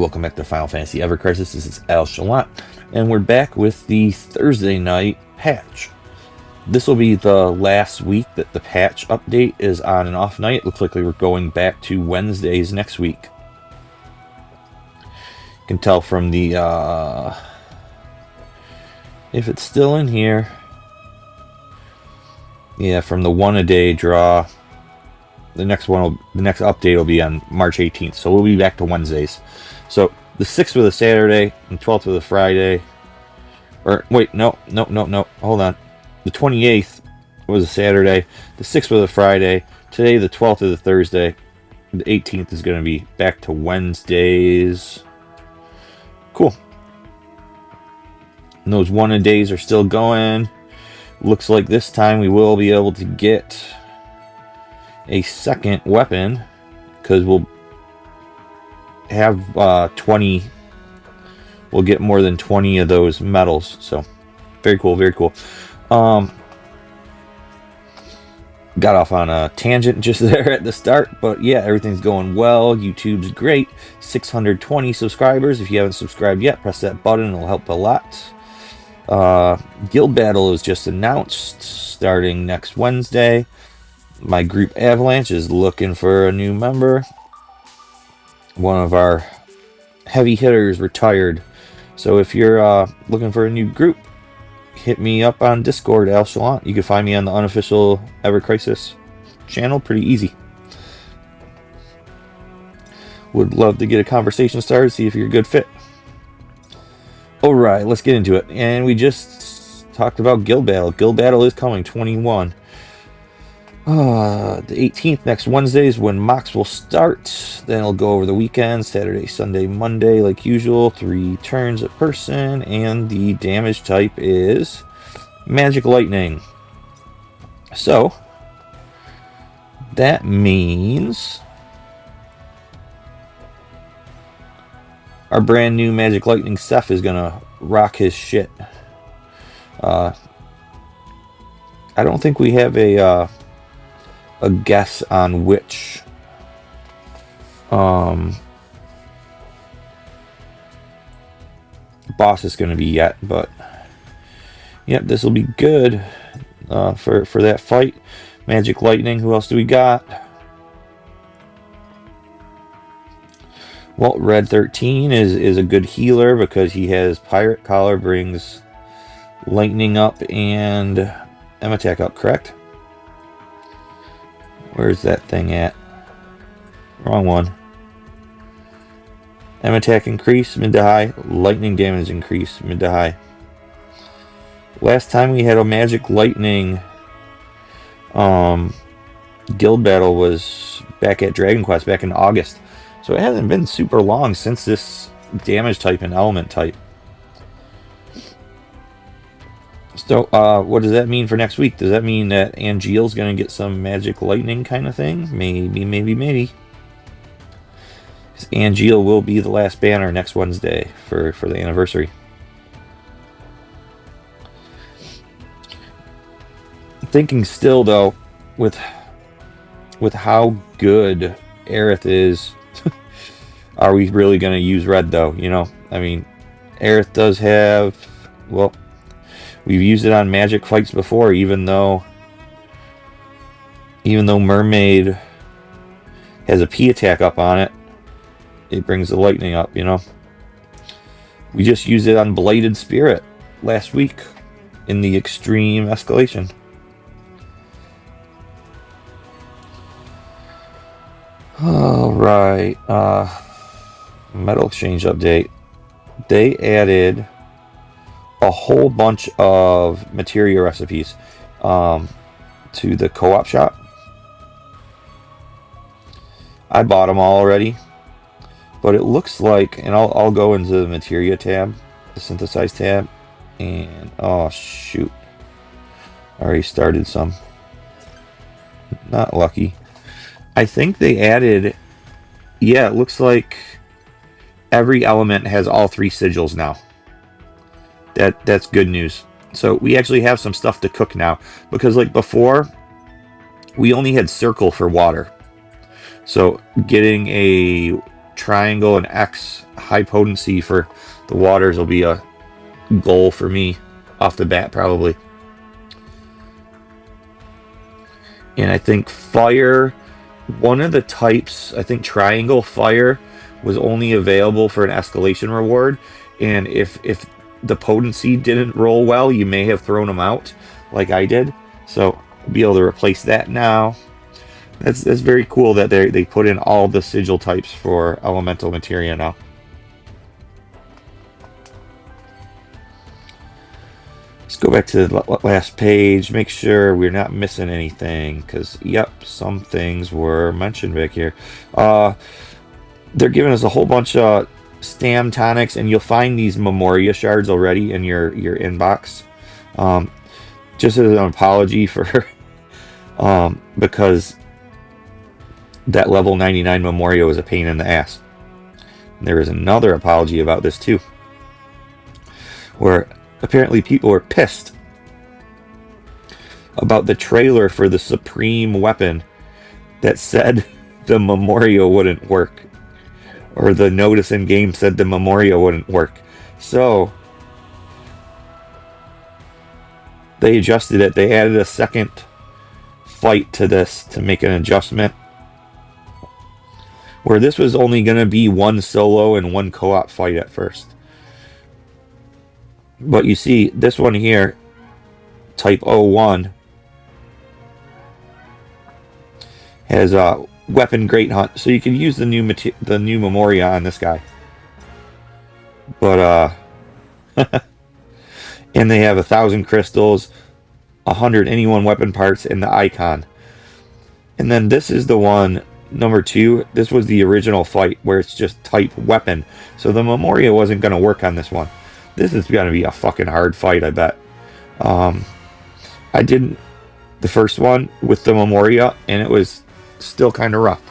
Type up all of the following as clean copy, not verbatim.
welcome back to Final Fantasy Ever Crisis. This is Al Shalat, and we're back with the Thursday night patch. This will be the last week that the patch update is on and off night. It looks like we're going back to Wednesdays next week. You can tell from the, if it's still in here, yeah, from the one-a-day draw. The next update will be on March 18th, so we'll be back to Wednesdays. So the 6th was a Saturday, and 12th was a Friday. Or wait, no, hold on. The 28th was a Saturday. The 6th was a Friday. Today, the 12th is a Thursday. The 18th is going to be back to Wednesdays. Cool. And those one-a-days are still going. Looks like this time we will be able to get a second weapon, because we'll have 20. We'll get more than 20 of those medals. So very cool, very cool. Got off on a tangent just there at the start, but yeah, everything's going well. YouTube's great. 620 subscribers. If you haven't subscribed yet, press that button. It'll help a lot. Guild Battle is just announced, starting next Wednesday. My group Avalanche is looking for a new member. One of our heavy hitters retired. So if you're looking for a new group, hit me up on Discord, Al Shalant. You can find me on the unofficial Ever Crisis channel. Pretty easy. Would love to get a conversation started, see if you're a good fit. Alright, let's get into it. And we just talked about Guild Battle. Guild Battle is coming, 21. The 18th, next Wednesday, is when mocks will start. Then it'll go over the weekend, Saturday, Sunday, Monday, like usual. 3 turns a person, and the damage type is Magic Lightning. So, that means our brand new Magic Lightning Seth is gonna rock his shit. I don't think we have a guess on which boss is going to be yet, but yep, this will be good for that fight. Magic Lightning. Who else do we got? Well, Red 13 is a good healer because he has Pirate Collar, brings lightning up and M attack up, correct? Where's that thing at? Wrong one. M attack increase, mid to high. Lightning damage increase, mid to high. Last time we had a Magic Lightning Guild Battle was back at Dragon Quest, back in August. So it hasn't been super long since this damage type and element type. So, what does that mean for next week? Does that mean that Angeal's going to get some Magic Lightning kind of thing? Maybe. Because Angeel will be the last banner next Wednesday for the anniversary. Thinking still, though, with how good Aerith is, are we really going to use Red, though? You know, I mean, Aerith does have, well, we've used it on magic fights before, even though Mermaid has a P attack up on it. It brings the lightning up, you know. We just used it on Bladed Spirit last week in the extreme escalation. Alright, Metal Exchange update. They added a whole bunch of materia recipes to the co-op shop. I bought them all already, but it looks like, and I'll go into the materia tab, the synthesize tab, and oh shoot, I already started some. Not lucky. I think they added, yeah, it looks like every element has all 3 sigils now. That's good news. So we actually have some stuff to cook now, because like before we only had circle for water. So getting a triangle and X high potency for the waters will be a goal for me off the bat, probably. And I think fire, one of the types, I think triangle fire was only available for an escalation reward. And if the potency didn't roll well, you may have thrown them out like I did. So I'll be able to replace that now. That's very cool that they put in all the sigil types for elemental materia now. Let's go back to the last page, make sure we're not missing anything, because, yep, some things were mentioned back here. They're giving us a whole bunch of stam tonics, and you'll find these Memoria shards already in your inbox. Just as an apology for, because that level 99 Memoria was a pain in the ass. And there is another apology about this too, where apparently people were pissed about the trailer for the Supreme weapon that said the Memoria wouldn't work, or the notice in game said the Memoria wouldn't work. So they adjusted it. They added a second fight to this to make an adjustment, where this was only going to be one solo and one co-op fight at first. But you see, this one here, type 01, has a weapon great hunt, so you can use the new Memoria on this guy. But and they have 1,000 crystals, 100 anyone weapon parts, and the icon. And then this is the one, number 2. This was the original fight where it's just type weapon, so the Memoria wasn't going to work on this one. This is going to be a fucking hard fight, I bet. I did the first one with the Memoria, and it was still kind of rough.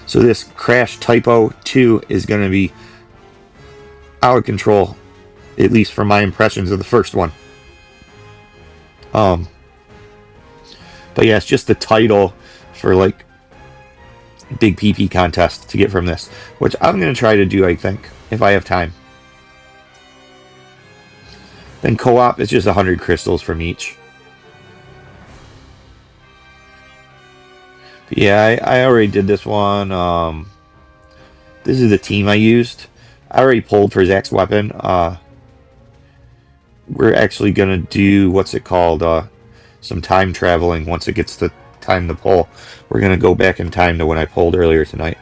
So this Crash Typo 2 is going to be out of control, at least from my impressions of the first one. But yeah, it's just the title for like big PP contest to get from this, which I'm going to try to do, I think, if I have time. Then co-op is just 100 crystals from each. But yeah, I already did this one. This is the team I used. I already pulled for Zack's weapon. We're actually going to do, what's it called, some time traveling once it gets the time to pull. We're going to go back in time to when I pulled earlier tonight.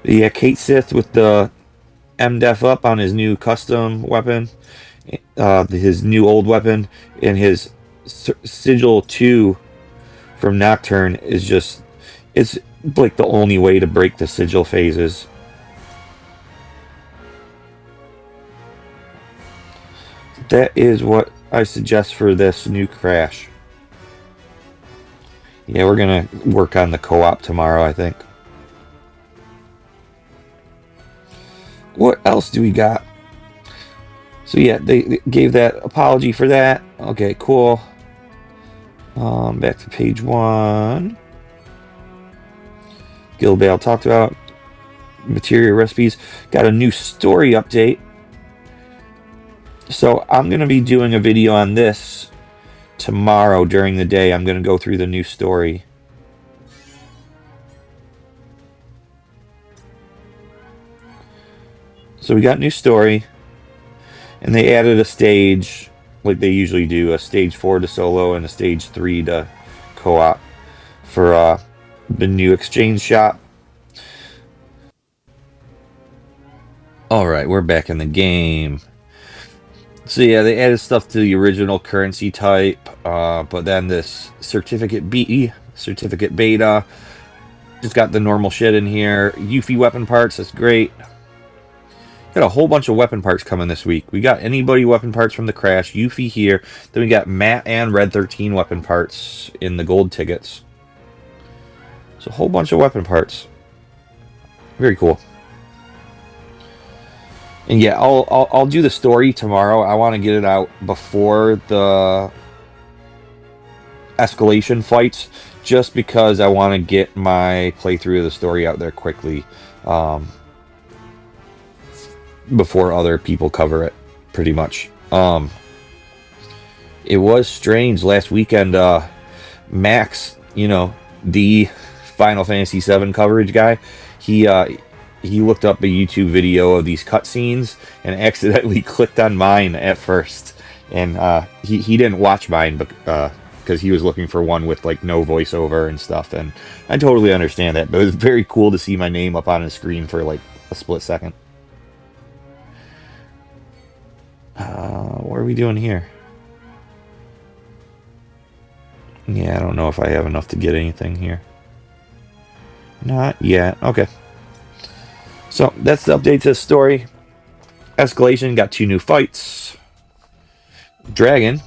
But yeah, Kate Sith with the MDef up on his new custom weapon, his new old weapon, and his Sigil 2 from Nocturne is just, it's like the only way to break the Sigil phases. That is what I suggest for this new Crash. Yeah, we're gonna work on the co-op tomorrow, I think. What else do we got? So yeah, they gave that apology for that. Okay, cool. Back to page 1. Gilbale talked about materia recipes. Got a new story update. So I'm going to be doing a video on this tomorrow during the day. I'm going to go through the new story. So we got new story, and they added a stage, like they usually do, a stage 4 to solo and a stage 3 to co-op for the new exchange shop. Alright, we're back in the game. So yeah, they added stuff to the original currency type, but then this certificate beta, just got the normal shit in here. Yuffie weapon parts, that's great. Got a whole bunch of weapon parts coming this week. We got anybody weapon parts from the Crash, Yuffie here. Then we got Matt and Red 13 weapon parts in the gold tickets. So a whole bunch of weapon parts. Very cool. And yeah, I'll do the story tomorrow. I want to get it out before the escalation fights, just because I want to get my playthrough of the story out there quickly, before other people cover it, pretty much. It was strange last weekend. Max, the Final Fantasy VII coverage guy, he looked up a YouTube video of these cutscenes and accidentally clicked on mine at first, and he didn't watch mine, because he was looking for one with like no voiceover and stuff, and I totally understand that. But it was very cool to see my name up on the screen for like a split second. What are we doing here? Yeah, I don't know if I have enough to get anything here. Not yet. Okay. So, that's the update to the story. Escalation got 2 new fights. Dragon.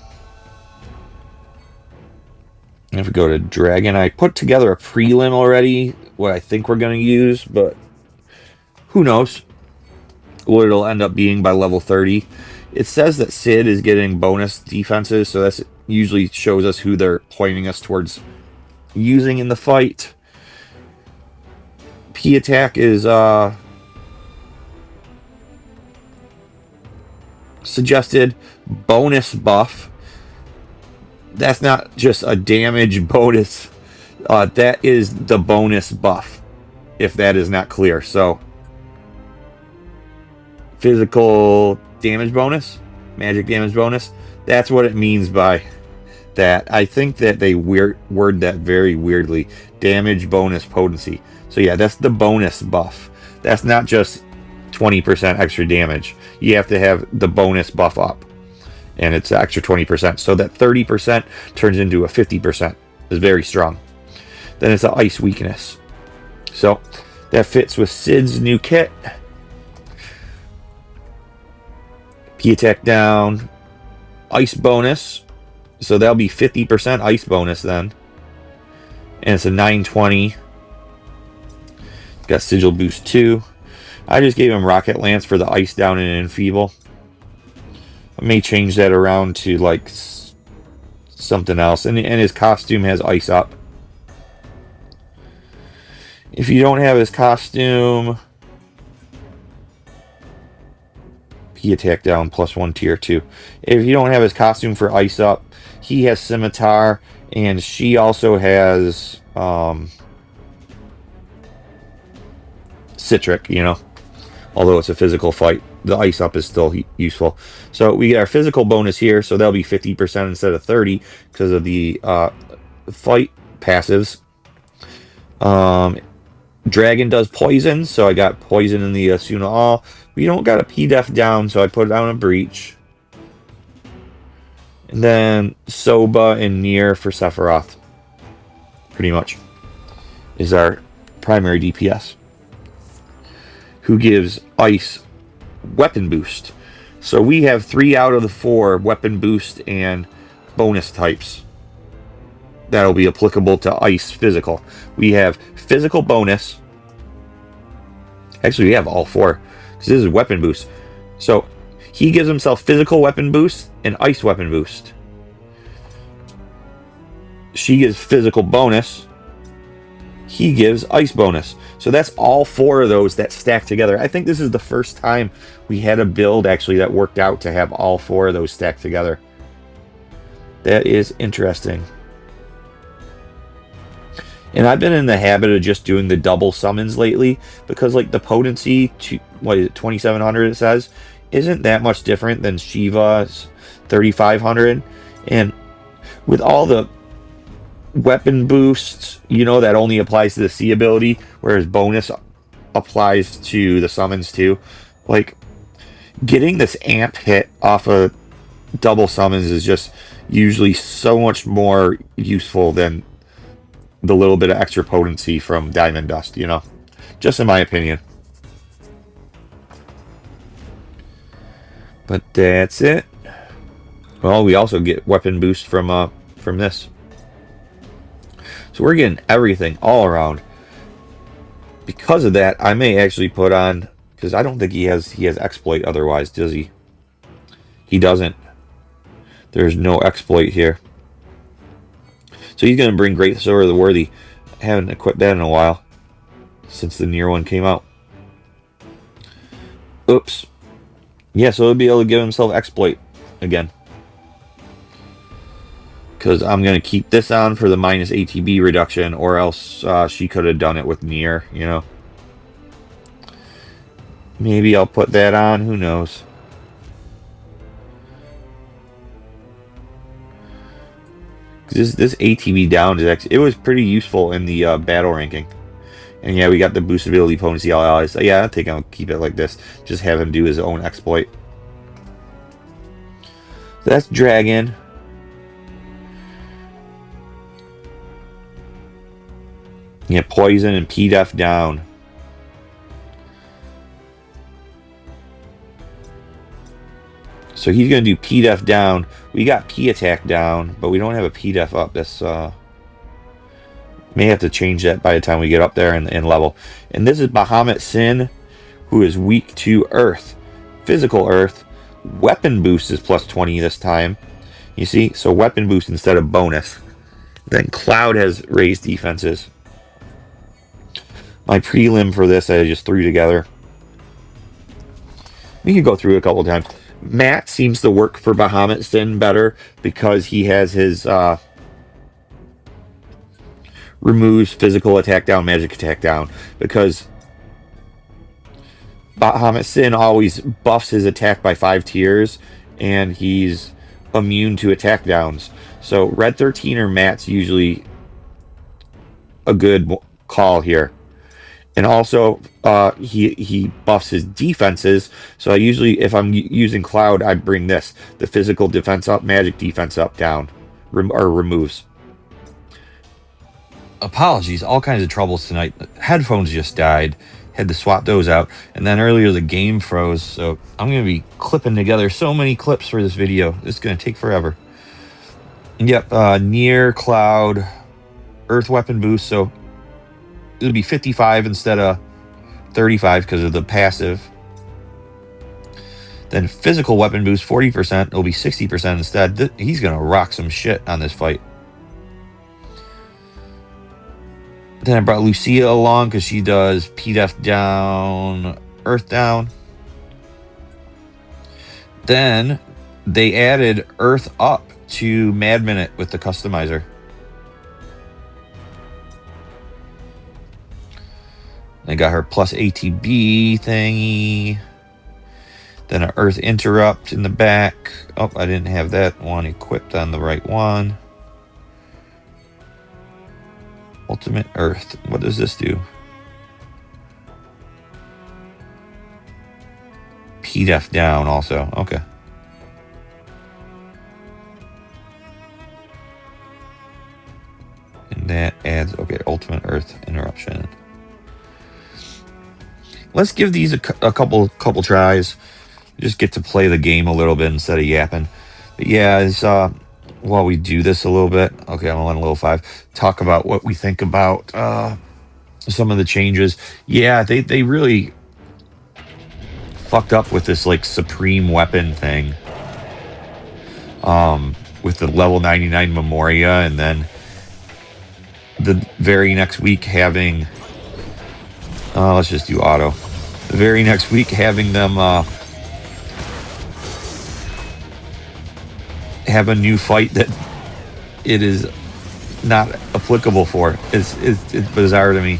If we go to Dragon, I put together a prelim already, what I think we're going to use, but who knows what it'll end up being by level 30. It says that Sid is getting bonus defenses, so that usually shows us who they're pointing us towards using in the fight. P attack is suggested bonus buff. That's not just a damage bonus. That is the bonus buff, if that is not clear. So, physical damage bonus, magic damage bonus, that's what it means by that. I think that they word that very weirdly. Damage bonus potency. So yeah, that's the bonus buff. That's not just 20% extra damage. You have to have the bonus buff up, and it's extra 20%. So that 30% turns into a 50%. Is very strong. Then it's an ice weakness. So that fits with Sid's new kit. P attack down, ice bonus, so that'll be 50% ice bonus then, and it's a 920. Got sigil boost 2. I just gave him rocket lance for the ice down and enfeeble. I may change that around to like something else, and his costume has ice up. If you don't have his costume, P attack down +1 tier 2. If you don't have his costume for ice up, he has scimitar, and she also has citric, although it's a physical fight, the ice up is still useful. So we get our physical bonus here, so that'll be 50% instead of 30 because of the fight passives. Dragon does poison, so I got poison in the Asuna All. We don't got a P-Def down, so I put down a breach. And then Soba and Nier for Sephiroth. Pretty much. Is our primary DPS. Who gives ice weapon boost. So we have 3 out of the 4 weapon boost and bonus types that'll be applicable to ice physical. We have physical bonus. Actually, we have all 4 because this is weapon boost. So he gives himself physical weapon boost and ice weapon boost. She gives physical bonus. He gives ice bonus. So that's all 4 of those that stack together. I think this is the first time we had a build actually that worked out to have all 4 of those stacked together. That is interesting. And I've been in the habit of just doing the double summons lately because like the potency to what is it, 2700 it says, isn't that much different than Shiva's 3500. And with all the weapon boosts, that only applies to the C ability, whereas bonus applies to the summons too. Like getting this amp hit off of double summons is just usually so much more useful than the little bit of extra potency from Diamond Dust, just in my opinion. But that's it. Well, we also get weapon boost from this. So we're getting everything all around. Because of that, I may actually put on, because I don't think he has exploit otherwise, does he? He doesn't. There's no exploit here. So he's going to bring Great Sword of the Worthy. I haven't equipped that in a while since the Nier one came out. Oops. Yeah, so he'll be able to give himself exploit again. Because I'm going to keep this on for the minus ATB reduction, or else she could have done it with Nier, you know. Maybe I'll put that on, who knows. This ATB down is actually, it was pretty useful in the battle ranking. And yeah, we got the boost ability potency all allies. So yeah, I think I'll keep it like this. Just have him do his own exploit. So that's Dragon. Yeah, Poison and P-Def down. So he's going to do P-Def down. We got P-Attack down, but we don't have a P-Def up. That's, may have to change that by the time we get up there in level. And this is Bahamut Sin, who is weak to Earth. Physical Earth. Weapon boost is plus 20 this time. You see? So weapon boost instead of bonus. Then Cloud has raised defenses. My prelim for this I just threw together. We can go through it a couple times. Matt seems to work for Bahamut Sin better because he has his removes physical attack down, magic attack down. Because Bahamut Sin always buffs his attack by 5 tiers, and he's immune to attack downs. So Red 13 or Matt's usually a good call here. And also, he buffs his defenses. So I usually, if I'm using Cloud, I bring this. The physical defense up, magic defense up, down. Or removes. Apologies, all kinds of troubles tonight. Headphones just died. Had to swap those out. And then earlier the game froze. So I'm going to be clipping together so many clips for this video. It's going to take forever. Yep, Nier, Cloud, Earth Weapon Boost. So it'll be 55 instead of 35 because of the passive. Then physical weapon boost 40%. It'll be 60% instead. He's going to rock some shit on this fight. Then I brought Lucia along because she does P-Def down, Earth down. Then they added Earth up to Mad Minute with the customizer. I got her plus ATB thingy. Then an Earth Interrupt in the back. Oh, I didn't have that one equipped on the right one. Ultimate Earth. What does this do? P-Def down also. Okay. And that adds, okay, Ultimate Earth Interruption. Let's give these a couple tries. Just get to play the game a little bit instead of yapping. But yeah, it's, while we do this a little bit, okay, I'm on level 5. Talk about what we think about some of the changes. Yeah, they really fucked up with this like supreme weapon thing. With the level 99 Memoria, and then the very next week having let's just do auto. The very next week having them have a new fight that it is not applicable for. It's bizarre to me.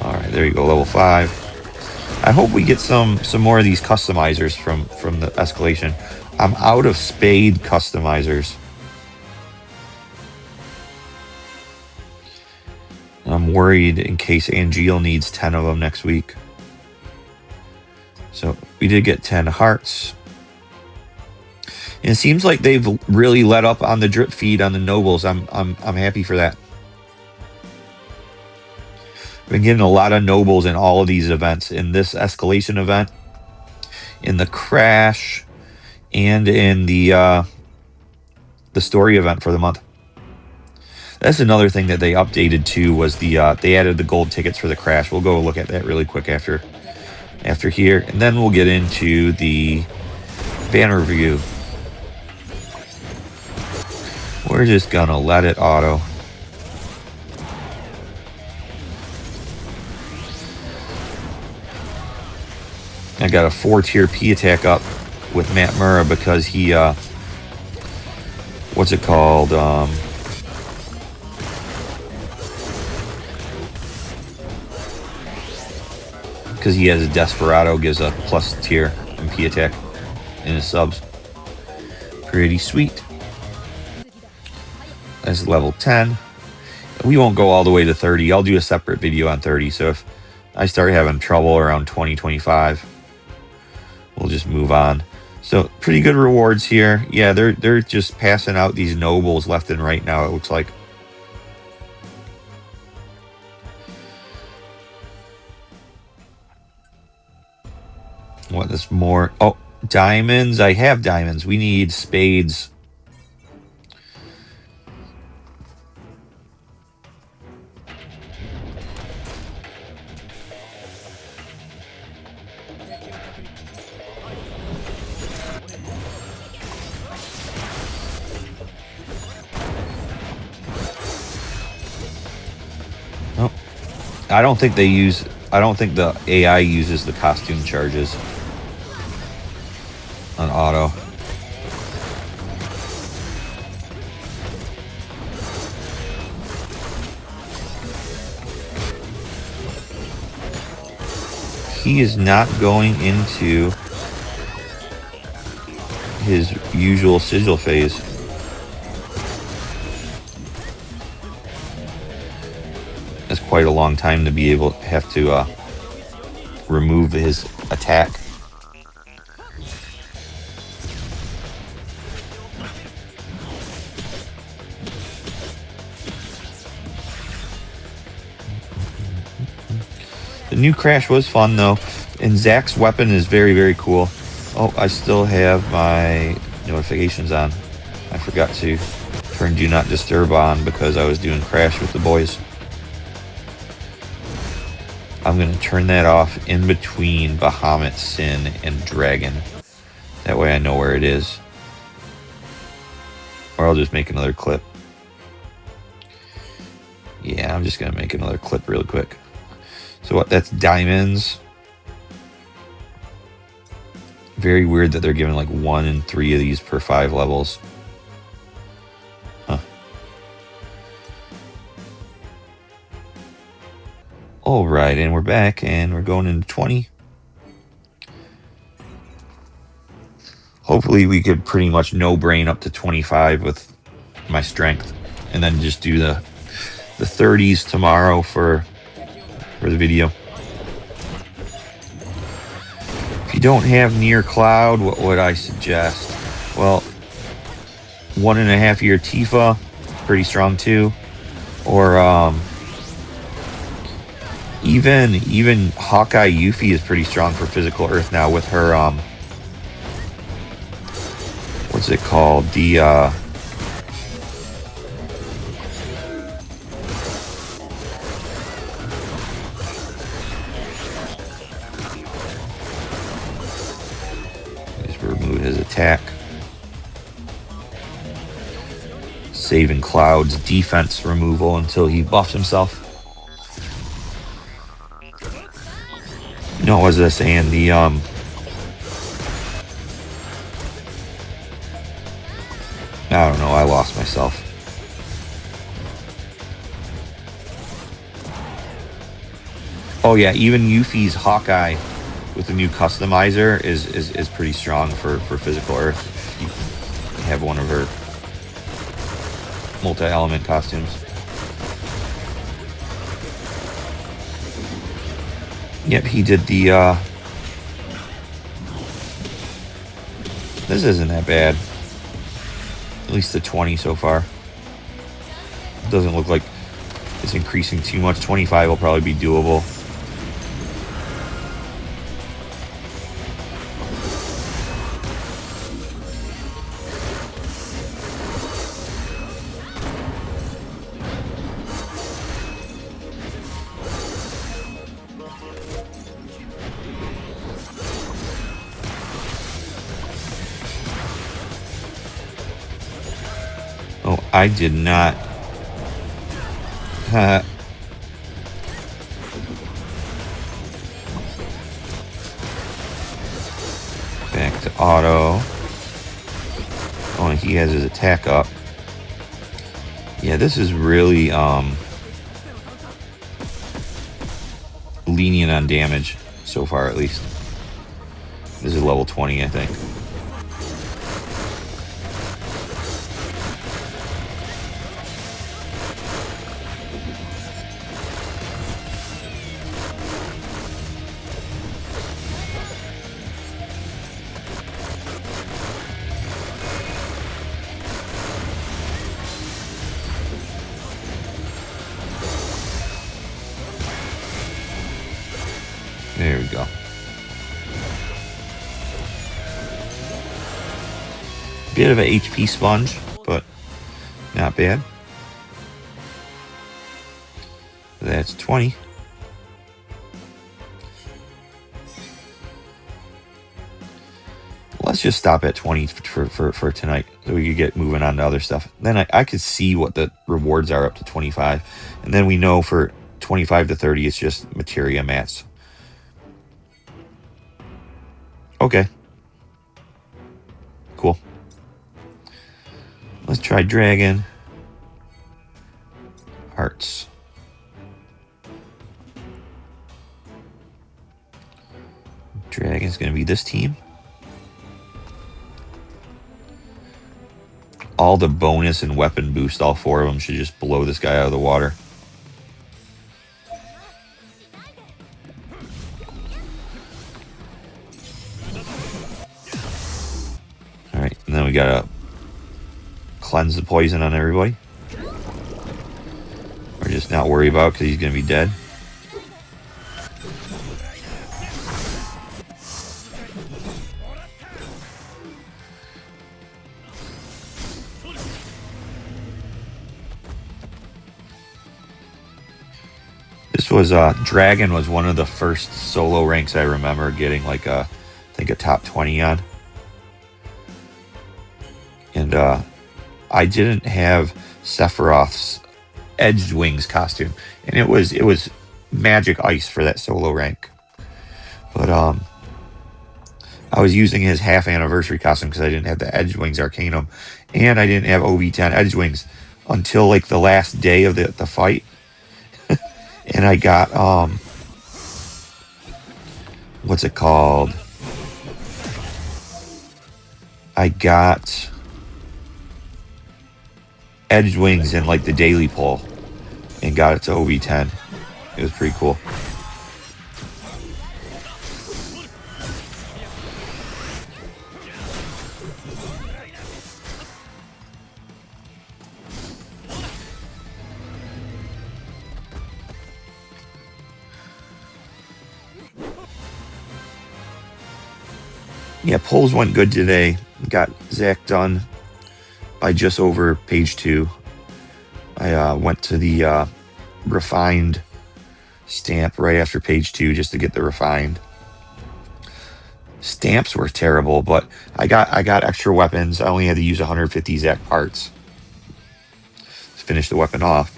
All right, there you go, level 5. I hope we get some more of these customizers from the escalation. I'm out of Spade customizers. I'm worried in case Angeal needs 10 of them next week. So we did get 10 hearts. And it seems like they've really let up on the drip feed on the nobles. I'm happy for that. Been getting a lot of nobles in all of these events. In this escalation event, in the crash, and in the story event for the month. That's another thing that they updated too, was the they added the gold tickets for the crash. We'll go look at that really quick after after here, and then we'll get into the banner review. We're just gonna let it auto. I got a 4-tier P attack up with Matt Murra because he, what's it called? Because he has a Desperado, gives a plus tier in P attack in his subs. Pretty sweet. That's level 10. We won't go all the way to 30. I'll do a separate video on 30. So if I start having trouble around 20, 25, we'll just move on. So pretty good rewards here. Yeah, they're just passing out these nobles left and right now, it looks like. What is more? Oh, diamonds. I have diamonds. We need spades. Oh, I don't think the AI uses the costume charges on auto. He is not going into his usual sigil phase. That's quite a long time to be able to have to remove his attack. The new crash was fun though, and Zack's weapon is very, very cool. Oh, I still have my notifications on. I forgot to turn Do Not Disturb on because I was doing crash with the boys. I'm going to turn that off in between Bahamut, Sin, and Dragon. That way I know where it is. Or I'll just make another clip. Yeah, I'm just going to make another clip real quick. So what? That's diamonds. Very weird that they're giving like 1 and 3 of these per 5 levels. Huh. Alright, and we're back, and we're going into 20. Hopefully we could pretty much no-brain up to 25 with my strength. And then just do the 30s tomorrow for the video. If you don't have near cloud, what would I suggest? Well, 1.5 year Tifa, pretty strong too. Or even Hawkeye Yuffie is pretty strong for physical earth now with her what's it called? The remove his attack. Saving Cloud's defense removal until he buffs himself. No, what was I saying? The I don't know, I lost myself. Oh yeah, even Yuffie's Hawkeye with the new customizer is pretty strong for physical earth. You have one of her multi-element costumes. Yep, he did the this isn't that bad. At least the 20 so far. Doesn't look like it's increasing too much. 25 will probably be doable. Oh, I did not. Back to auto. Oh, and he has his attack up. Yeah, this is really lenient on damage so far, at least. This is level 20, I think. There we go. Bit of a HP sponge, but not bad. That's 20. Let's just stop at 20 for tonight so we could get moving on to other stuff. Then I could see what the rewards are up to 25. And then we know for 25 to 30, it's just materia mats. Okay. Cool. Let's try dragon. Hearts. Dragon's going to be this team. All the bonus and weapon boost, all 4 of them should just blow this guy out of the water. Alright, and then we gotta cleanse the poison on everybody. Or just not worry about because he's gonna be dead. This was Dragon was one of the first solo ranks I remember getting like I think a top 20 on. And I didn't have Sephiroth's Edged Wings costume, and it was magic ice for that solo rank. But I was using his half anniversary costume because I didn't have the Edged Wings Arcanum, and I didn't have OB10 Edged Wings until like the last day of the fight. And I got what's it called? I got Edged Wings in like the daily pull and got it to OB10. It was pretty cool. Yeah, pulls went good today. Got Zack done by just over page 2. I went to the refined stamp right after page 2 just to get the refined. Stamps were terrible, but I got extra weapons. I only had to use 150 Zack parts to finish the weapon off,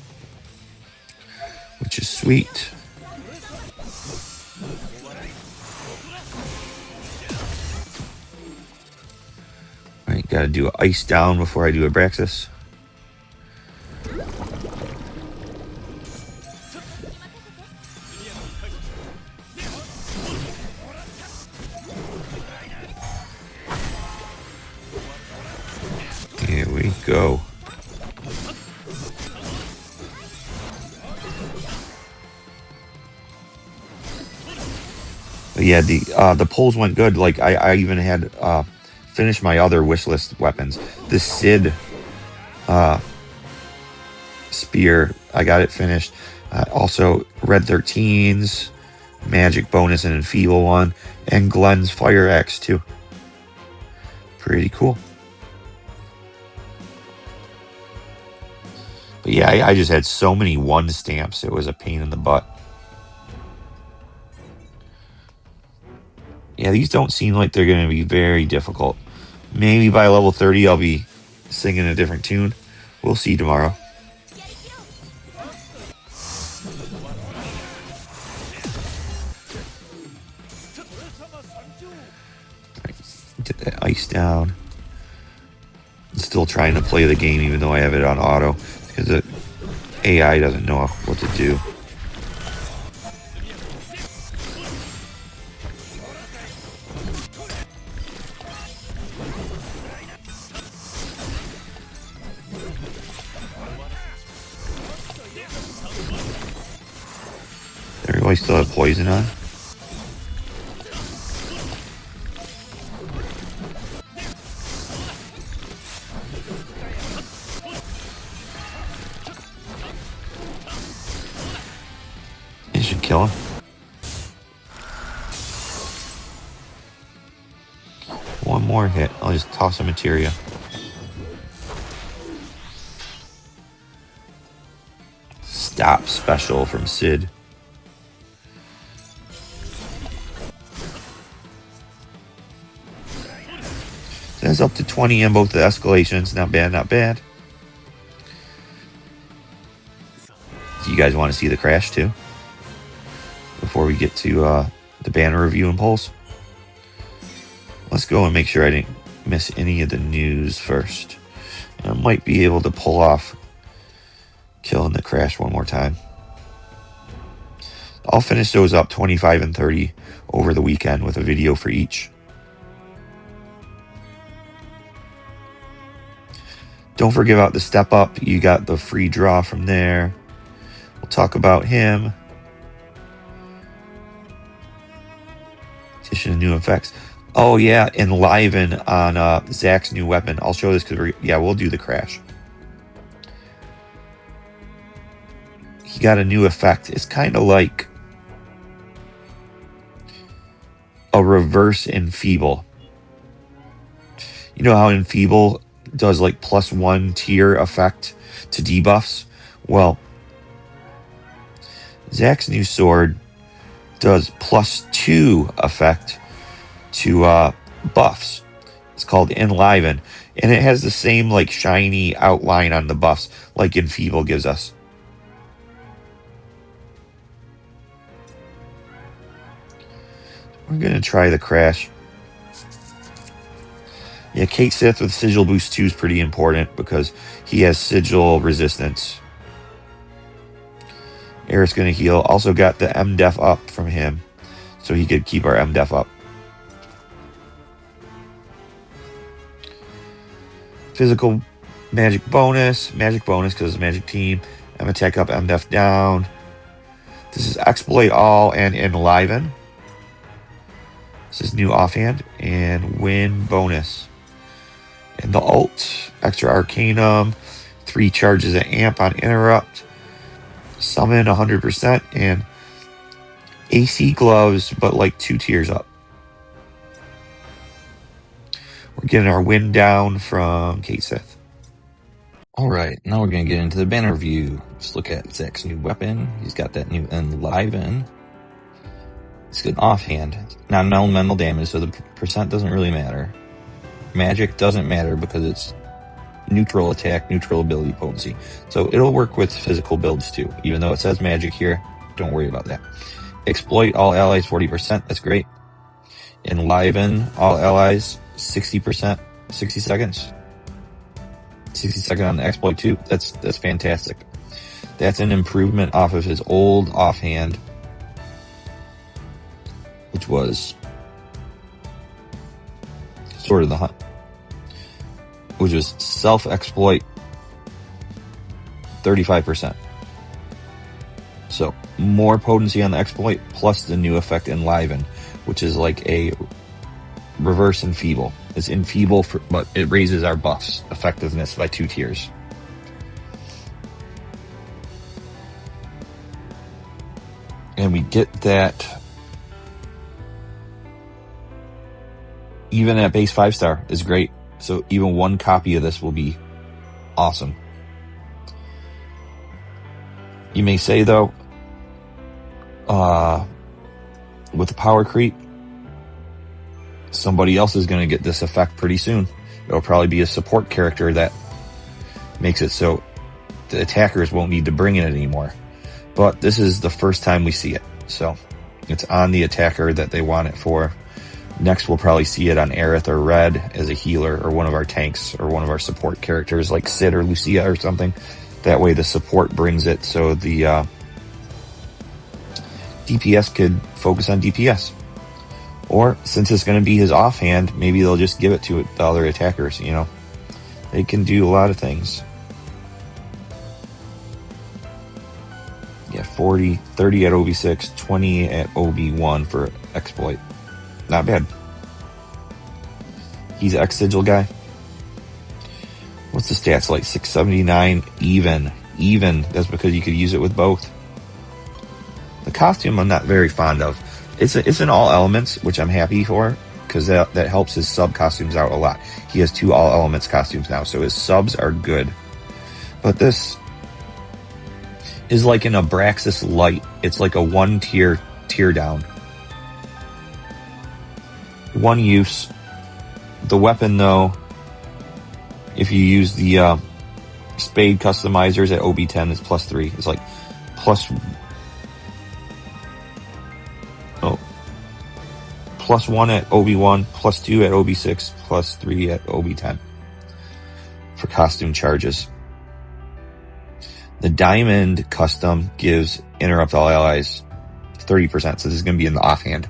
which is sweet. Alright, gotta do an ice down before I do a Braxis. Here we go. But yeah, the pulls went good. Like I even had finished my other wish list weapons. The Sid spear, I got it finished. Also Red 13s, magic bonus and enfeeble one, and Glenn's fire axe too. Pretty cool. But yeah, I just had so many 1 stamps. It was a pain in the butt. Yeah, these don't seem like they're going to be very difficult. Maybe by level 30 I'll be singing a different tune. We'll see tomorrow. Get that ice down. I'm still trying to play the game even though I have it on auto because the AI doesn't know what to do. Everybody still have poison on. You should kill him. One more hit. I'll just toss a materia. Stop special from Sid. That's up to 20 on both the escalations. Not bad, not bad. Do you guys want to see the crash too? Before we get to the banner review and polls. Let's go and make sure I didn't miss any of the news first. And I might be able to pull off killing the crash one more time. I'll finish those up 25 and 30 over the weekend with a video for each. Don't forget about the step up. You got the free draw from there. We'll talk about him. Addition of new effects. Oh yeah, enliven on Zack's new weapon. I'll show this because we'll do the crash. He got a new effect. It's kind of like a reverse enfeeble. You know how enfeeble does like +1 tier effect to debuffs? Well, Zack's new sword does +2 effect to buffs. It's called enliven, and it has the same like shiny outline on the buffs like enfeeble gives us. We're gonna try the crash. Yeah, Kate Sith with Sigil Boost 2 is pretty important because he has Sigil resistance. Eric's going to heal. Also got the MDef up from him, so he could keep our MDef up. Physical magic bonus because it's a magic team. M attack up, MDef down. This is exploit all and enliven. This is new offhand and win bonus. And the ult, extra arcanum, 3 charges of amp on interrupt, summon 100%, and AC gloves, but like 2 tiers up. We're getting our win down from Kate Sith. Alright, now we're going to get into the banner review. Let's look at Zack's new weapon. He's got that new enliven. It's good offhand. Not an elemental damage, so the percent doesn't really matter. Magic doesn't matter because it's neutral attack, neutral ability potency. So it'll work with physical builds too. Even though it says magic here, don't worry about that. Exploit all allies 40%, that's great. Enliven all allies 60%, 60 seconds. 60 seconds on the exploit too. That's fantastic. That's an improvement off of his old offhand, which was Sword of the Hunt, which was self-exploit 35%. So more potency on the exploit plus the new effect enliven, which is like a reverse enfeeble. It's enfeeble, but it raises our buffs effectiveness by 2 tiers. And we get that even at base 5-star is great. So even 1 copy of this will be awesome. You may say though, with the power creep, somebody else is going to get this effect pretty soon. It'll probably be a support character that makes it so the attackers won't need to bring it anymore. But this is the first time we see it, so it's on the attacker that they want it for. Next, we'll probably see it on Aerith or Red as a healer, or one of our tanks, or one of our support characters like Sid or Lucia or something. That way the support brings it so the DPS could focus on DPS. Or, since it's going to be his offhand, maybe they'll just give it to the other attackers, you know. They can do a lot of things. Yeah, 30 at OB6, 20 at OB1 for exploit. Not bad. He's X-Sigil guy. What's the stats like? 679 even. Even. That's because you could use it with both. The costume I'm not very fond of. It's in all elements, which I'm happy for, because that helps his sub costumes out a lot. He has 2 all elements costumes now, so his subs are good. But this is like an Abraxas Light. It's like a 1 tier down. 1 use. The weapon, though, if you use the Spade customizers at OB10, it's +3. It's like +1 at OB1, +2 at OB6, +3 at OB10 for costume charges. The Diamond custom gives interrupt all allies 30%, so this is going to be in the offhand.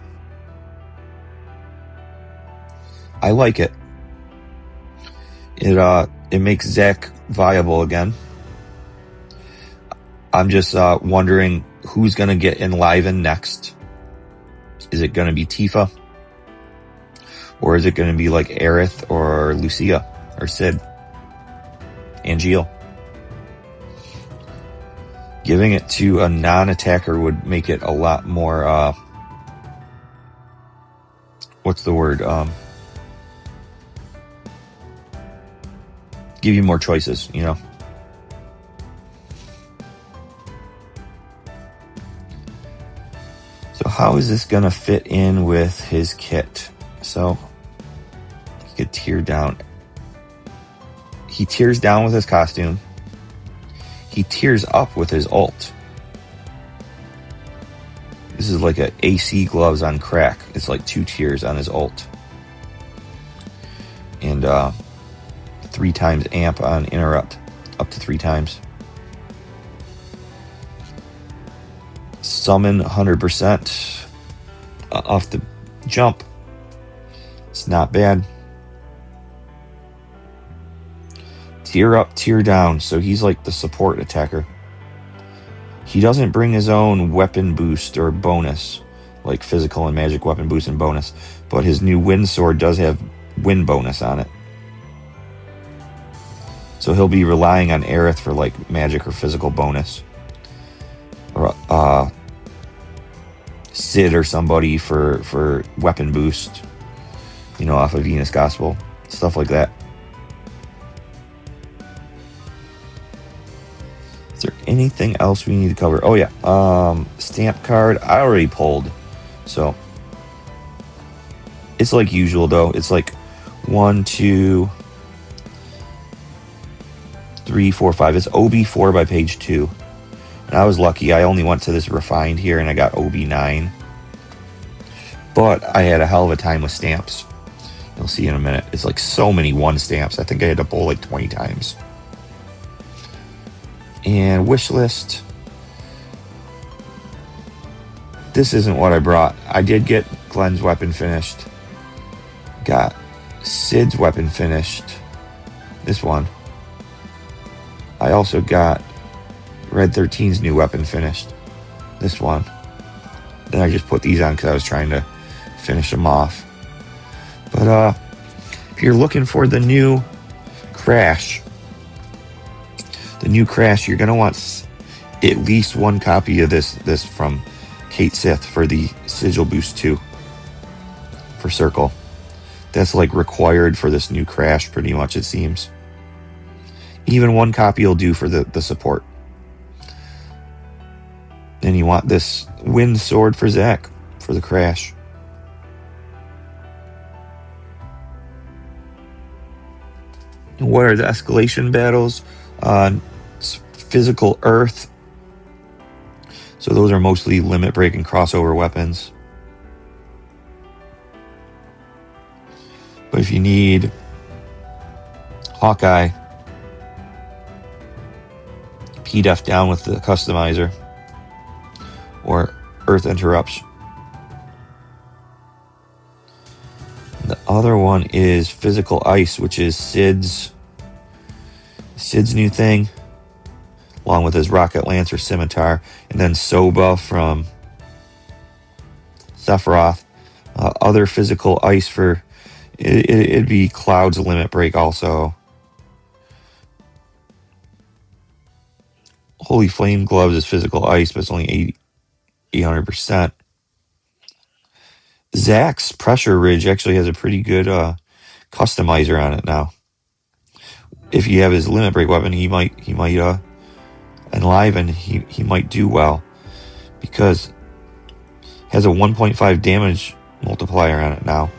I like it. It makes Zack viable again. I'm just wondering who's going to get enlivened next. Is it going to be Tifa? Or is it going to be like Aerith or Lucia or Sid? Angeal. Giving it to a non-attacker would make it a lot more, what's the word? Give you more choices, you know? So how is this going to fit in with his kit? So he could tear down. He tears down with his costume. He tears up with his ult. This is like a AC gloves on crack. It's like 2 tiers on his ult. And 3 times amp on interrupt. Up to 3 times. Summon 100% off the jump. It's not bad. Tier up, tier down. So he's like the support attacker. He doesn't bring his own weapon boost or bonus, like physical and magic weapon boost and bonus. But his new wind sword does have wind bonus on it. So he'll be relying on Aerith for like magic or physical bonus. Or Sid or somebody for weapon boost. You know, off of Venus Gospel. Stuff like that. Is there anything else we need to cover? Oh yeah. Stamp card I already pulled. So it's like usual though. It's like 1, 2, 3, 4, 5. It's OB4 by page 2. And I was lucky. I only went to this refined here and I got OB9. But I had a hell of a time with stamps. You'll see in a minute. It's like so many 1 stamps. I think I had to pull like 20 times. And wish list. This isn't what I brought. I did get Glenn's weapon finished. Got Sid's weapon finished. This one. I also got Red 13's new weapon finished. This one. Then I just put these on because I was trying to finish them off. But if you're looking for the new Crash, you're going to want at least 1 copy of this from Kate Sith for the Sigil Boost 2 for Circle. That's like required for this new Crash, pretty much, it seems. Even 1 copy will do for the support. Then you want this Wind Sword for Zack for the Crash. What are the escalation battles? Physical Earth. So those are mostly limit break and crossover weapons. But if you need Hawkeye, P-Def down with the customizer, or Earth Interrupts. The other one is Physical Ice, which is Sid's new thing, along with his Rocket Lance or Scimitar, and then Soba from Sephiroth. Other Physical Ice for it'd be Cloud's Limit Break also. Holy Flame Gloves is Physical Ice, but it's only 800%. Zack's Pressure Ridge actually has a pretty good customizer on it now. If you have his Limit Break weapon, he might enliven. He might do well because it has a 1.5 damage multiplier on it now,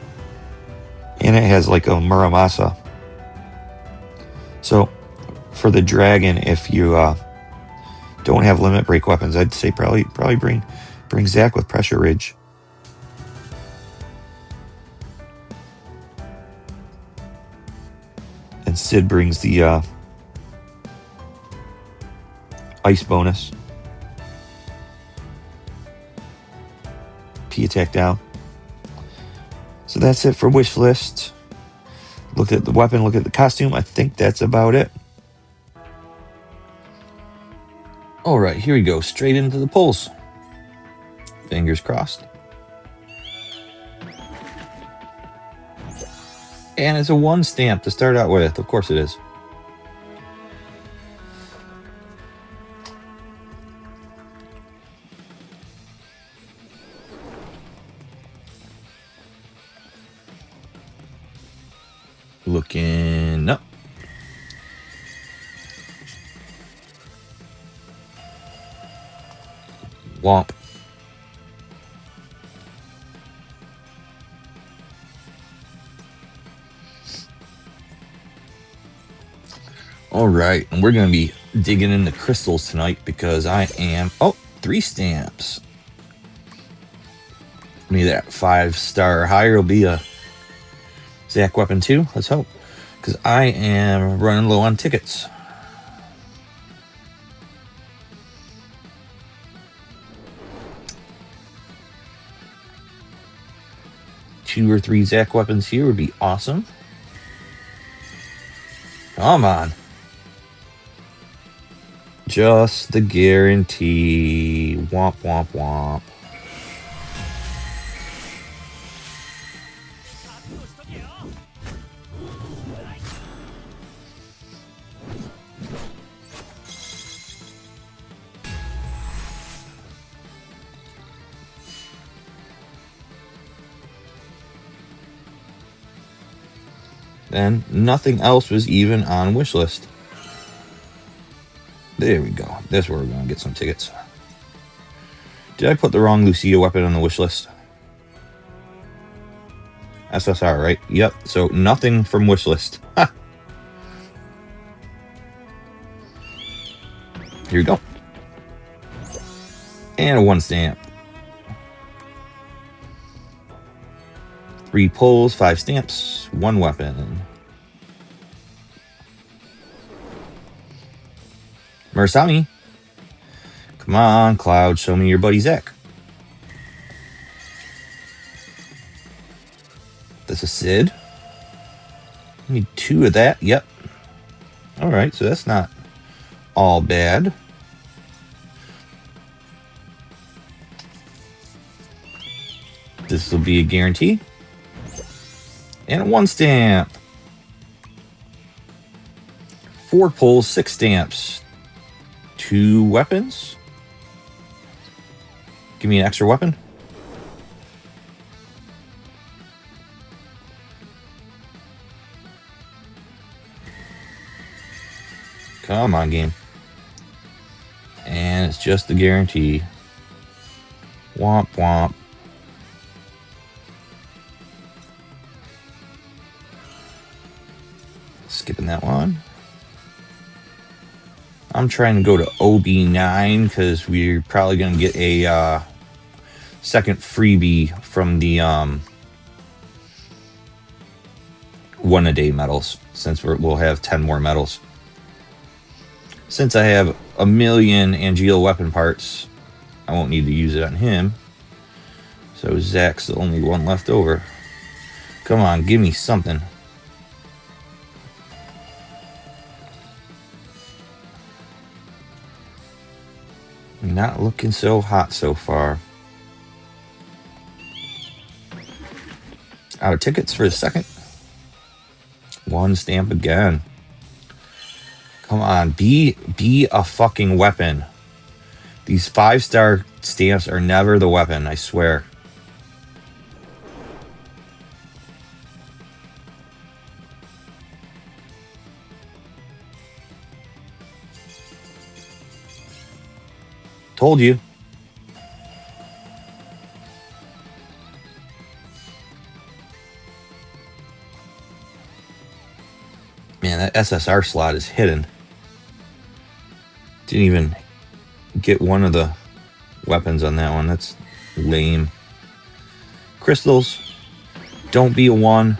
and it has like a Muramasa. So for the dragon, if you don't have Limit Break weapons, I'd say probably bring Zack with Pressure Ridge. And Sid brings the ice bonus. P attack down. So that's it for wish list. Look at the weapon, look at the costume. I think that's about it. All right, here we go. Straight into the polls. Fingers crossed. And it's a 1 stamp to start out with. Of course it is. Looking up. Womp. All right, and we're going to be digging into crystals tonight because I am... Oh, 3 stamps. Maybe that 5-star or higher will be a Zack weapon too. Let's hope. Because I am running low on tickets. Two or 3 Zack weapons here would be awesome. Come on. Just the guarantee. Womp, womp, womp. And nothing else was even on wish list. There we go. That's where we're going to get some tickets. Did I put the wrong Lucia weapon on the wish list? SSR, right? Yep. So nothing from wish list. Ha! Here we go. And a 1 stamp. 3 pulls, 5 stamps, 1 weapon. Murasami. Come on, Cloud, show me your buddy Zack. That's a Sid. Need 2 of that. Yep. Alright, so that's not all bad. This will be a guarantee. And a 1 stamp. 4 pulls, 6 stamps. 2 weapons. Give me an extra weapon. Come on, game. And it's just the guarantee. Womp, womp. Skipping that one. I'm trying to go to OB9 because we're probably going to get a second freebie from the 1-a-day medals, since we'll have 10 more medals. Since I have a million Angeal weapon parts, I won't need to use it on him. So Zack's the only one left over. Come on, give me something. Not looking so hot so far. Out of tickets for a second. One stamp again. Come on, be a fucking weapon. These 5-star stamps are never the weapon, I swear. Told you. Man, that SSR slot is hidden. Didn't even get one of the weapons on that one. That's lame. Crystals. Don't be a 1.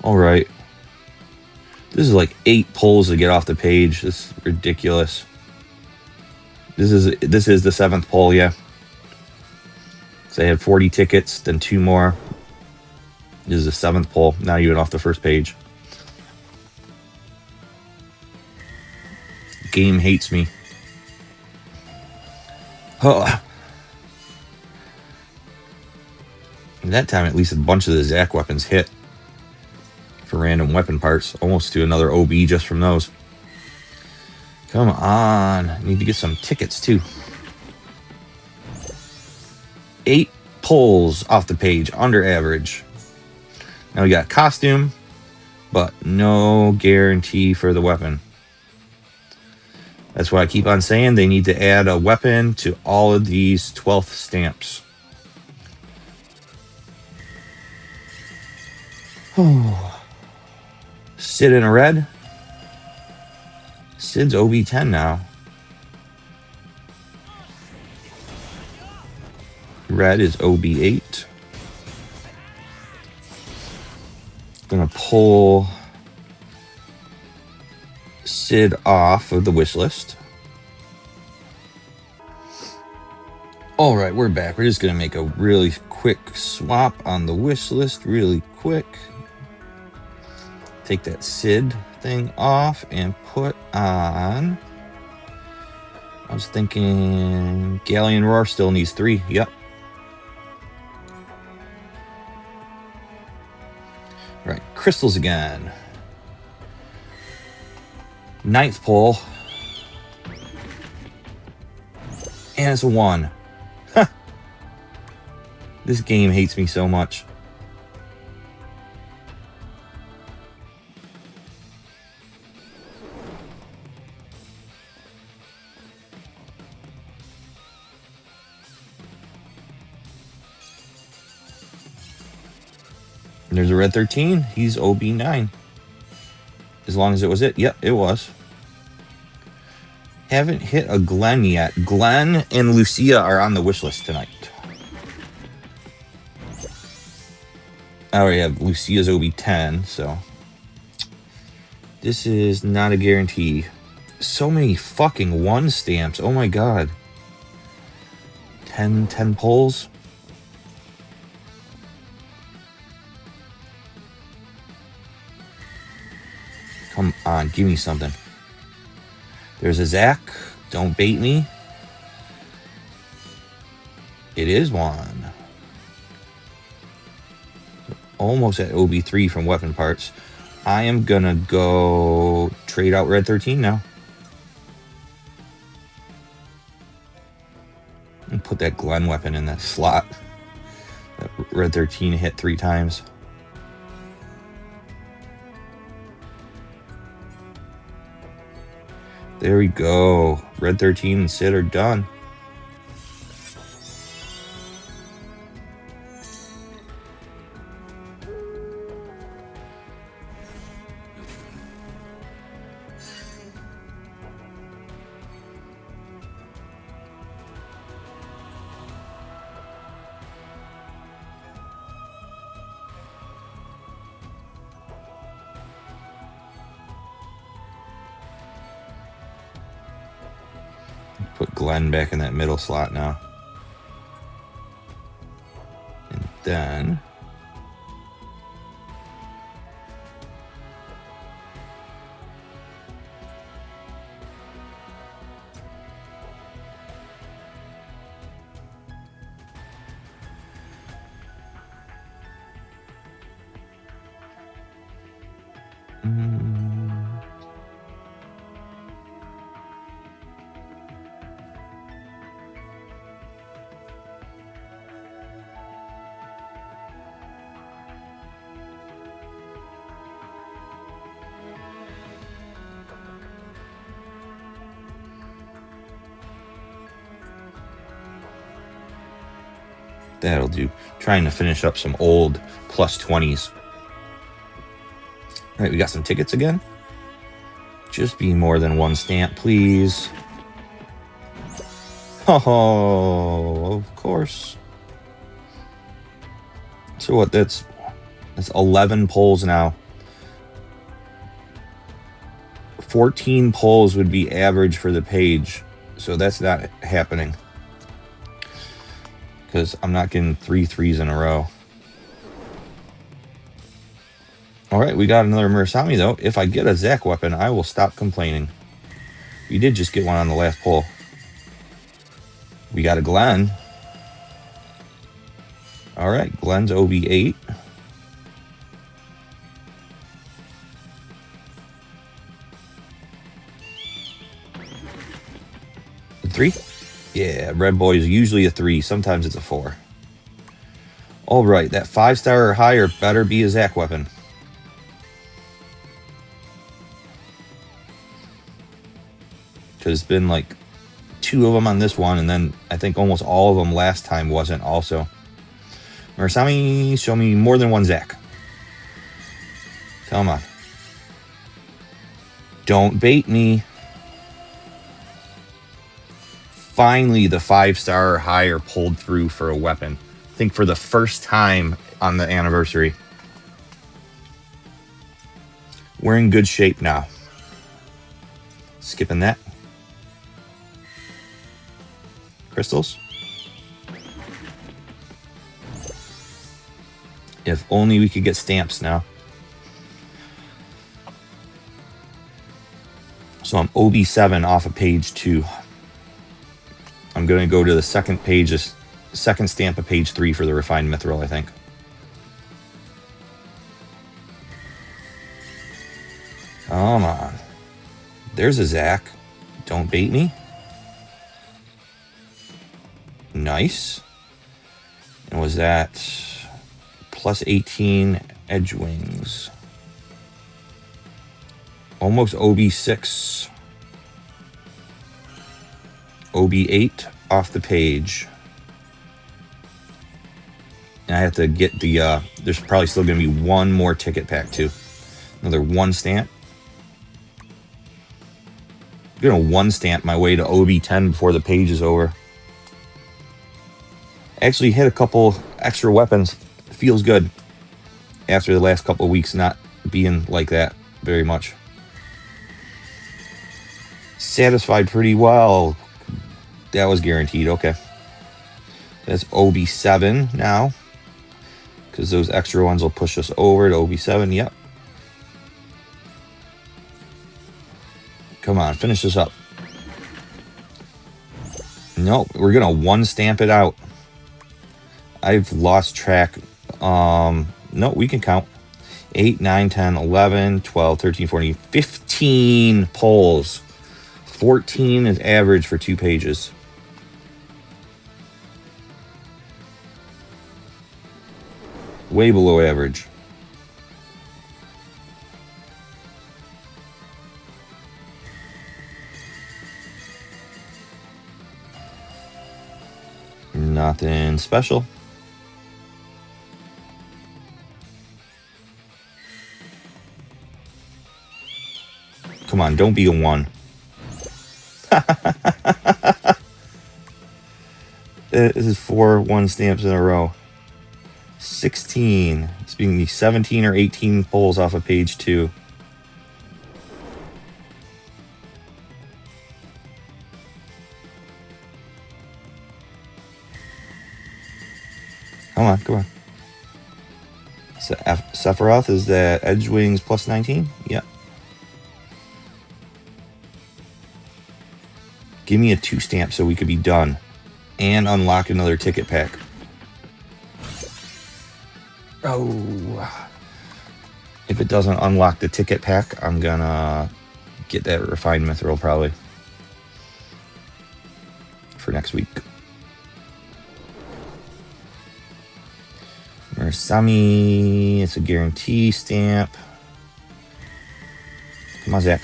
Alright. This is like 8 pulls to get off the page. This is ridiculous. This is the 7th pull, yeah. So I had 40 tickets, then 2 more. This is the 7th pull. Now you get off the first page. Game hates me. Oh. And that time, at least a bunch of the Zack weapons hit for random weapon parts. Almost to another OB just from those. Come on. I need to get some tickets, too. 8 pulls off the page, under average. Now we got costume, but no guarantee for the weapon. That's why I keep on saying they need to add a weapon to all of these 12th stamps. Sid in a red. Sid's OB10 now. Red is OB8. Gonna pull Sid off of the wish list. All right, we're back. We're just gonna make a really quick swap on the wish list, really quick. Take that Sid thing off and put on. I was thinking Galleon Roar still needs 3. Yep. Right, crystals again. 9th pull. And it's a 1. This game hates me so much. There's a red 13. He's OB9. As long as it was it. Yep, it was. Haven't hit a Glenn yet. Glenn and Lucia are on the wish list tonight. I already have Lucia's OB10, so this is not a guarantee. So many fucking 1 stamps. Oh my god. 10 pulls. Come on, give me something. There's a Zack. Don't bait me. It is 1. Almost at OB3 from weapon parts. I am gonna go trade out red 13 now. And put that Glenn weapon in that slot. That red 13 hit 3 times. There we go. Red 13 and Sid are done. Put Glenn back in that middle slot now. And then... that'll do. Trying to finish up some old plus 20s. All right, we got some tickets again. Just be more than one stamp, please. Oh, of course. So what? That's 11 pulls now. 14 pulls would be average for the page, so that's not happening because I'm not getting 3 3s in a row. All right, we got another Murasami though. If I get a Zack weapon, I will stop complaining. We did just get one on the last pull. We got a Glenn. All right, Glenn's OB8. A 3? Yeah, Red Boy is usually a 3. Sometimes it's a 4. All right, that 5-star or higher better be a Zack weapon. Because it's been like 2 of them on this one, and then I think almost all of them last time wasn't also. Murasami, show me more than one Zack. Come on. Don't bait me. Finally, the 5-star or higher pulled through for a weapon. I think for the first time on the anniversary. We're in good shape now. Skipping that. Crystals. If only we could get stamps now. So I'm OB7 off of page 2. I'm going to go to the second page, second stamp of page 3 for the refined mithril, I think. Come on. There's a Zack. Don't bait me. Nice. And was that plus 18 edge wings? Almost OB6. OB8 off the page. And I have to get the, there's probably still going to be one more ticket pack too. Another 1 stamp. I'm going to 1 stamp my way to OB10 before the page is over. Actually hit a couple extra weapons. Feels good after the last couple of weeks not being like that very much. Satisfied pretty well. That was guaranteed. Okay. That's OB7 now. Because those extra ones will push us over to OB7. Yep. Come on, finish this up. Nope, we're going to 1 stamp it out. I've lost track. No, we can count. 8, 9, 10, 11, 12, 13, 14, 15 pulls. 14 is average for 2 pages. Way below average. Nothing special. Come on, don't be a 1. This is 4 1 stamps in a row. 16. It's being the 17 or 18 pulls off of page 2. Come on, come on. So Sephiroth is that Edge Wings plus 19? Yep. Give me a 2 stamp so we could be done. And unlock another ticket pack. Oh. If it doesn't unlock the ticket pack, I'm gonna get that refined mithril probably. For next week. Mursami, it's a guarantee stamp. Come on, Zack.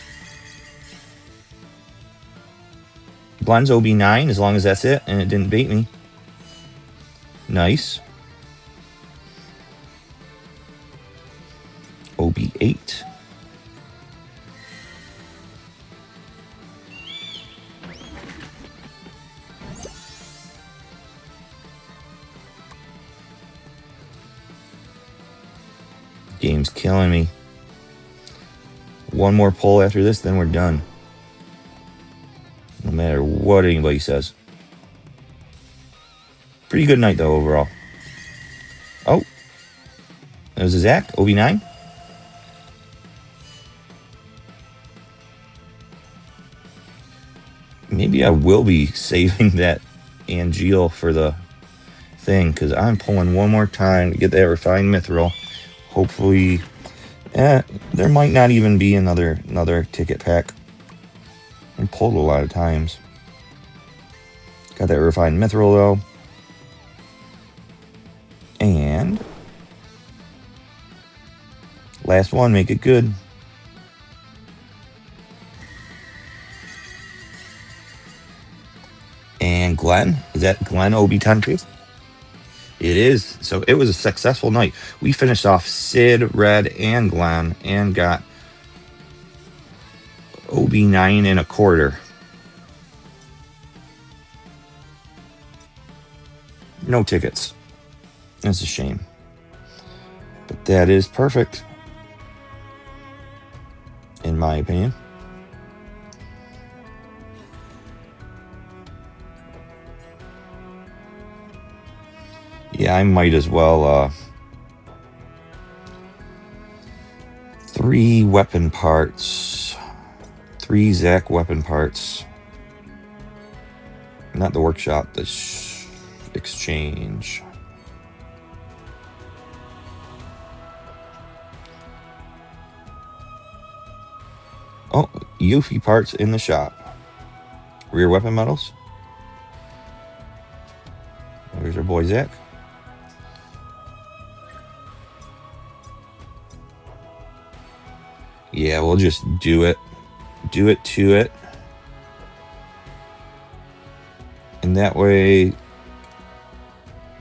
Glenn's OB9, as long as that's it, and it didn't bait me. Nice. OB8. Game's killing me. One more pull after this, then we're done. No matter what anybody says. Pretty good night, though, overall. Oh. That was a Zack, OB9. Maybe I will be saving that Angeal for the thing, because I'm pulling one more time to get that refined mithril. Hopefully, there might not even be another ticket pack. I pulled a lot of times. Got that refined mithril though. And last one, make it good. And Glenn, is that Glenn OB10? It is. So it was a successful night. We finished off Sid, Red, and Glenn, and got OB9.25. No tickets. That's a shame. But that is perfect. In my opinion. Yeah, I might as well 3 weapon parts. 3 Zack weapon parts. Not the workshop, the exchange. Oh, Yuffie parts in the shop. Rear weapon medals. There's our boy Zack. Yeah, we'll just do it. Do it to it. And that way,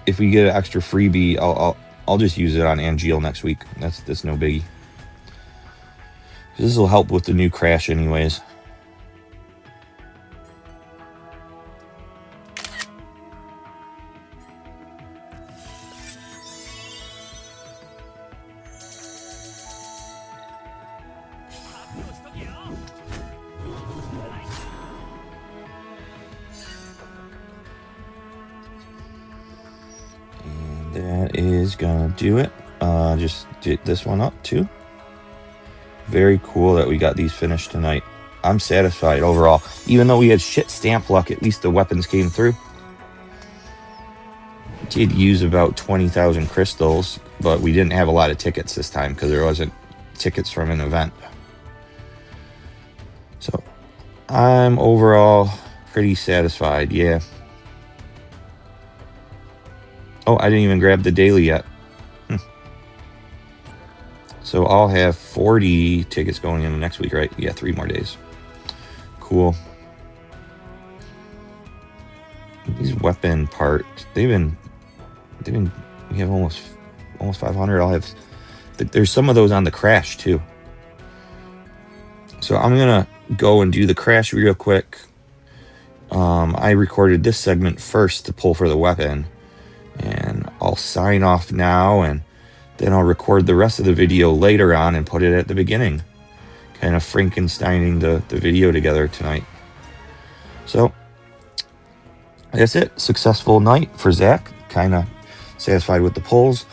if we get an extra freebie, I'll just use it on Angeal next week. That's no biggie. This will help with the new crash anyways. And that is gonna do it. Just did this one up too. Very cool that we got these finished tonight. I'm satisfied overall. Even though we had shit stamp luck, at least the weapons came through. Did use about 20,000 crystals, but we didn't have a lot of tickets this time because there wasn't tickets from an event. So I'm overall pretty satisfied, yeah. Oh, I didn't even grab the daily yet. So I'll have 40 tickets going in next week, right? Yeah, 3 more days. Cool. These weapon parts, we have almost 500. I'll have, there's some of those on the crash too. So I'm gonna go and do the crash real quick. I recorded this segment first to pull for the weapon, and I'll sign off now, and then I'll record the rest of the video later on and put it at the beginning. Kind of Frankensteining the video together tonight. So that's it. Successful night for Zack. Kind of satisfied with the pulls.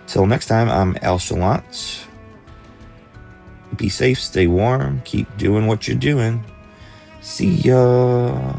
Till next time, I'm Al Chalant. Be safe, stay warm, keep doing what you're doing. See ya.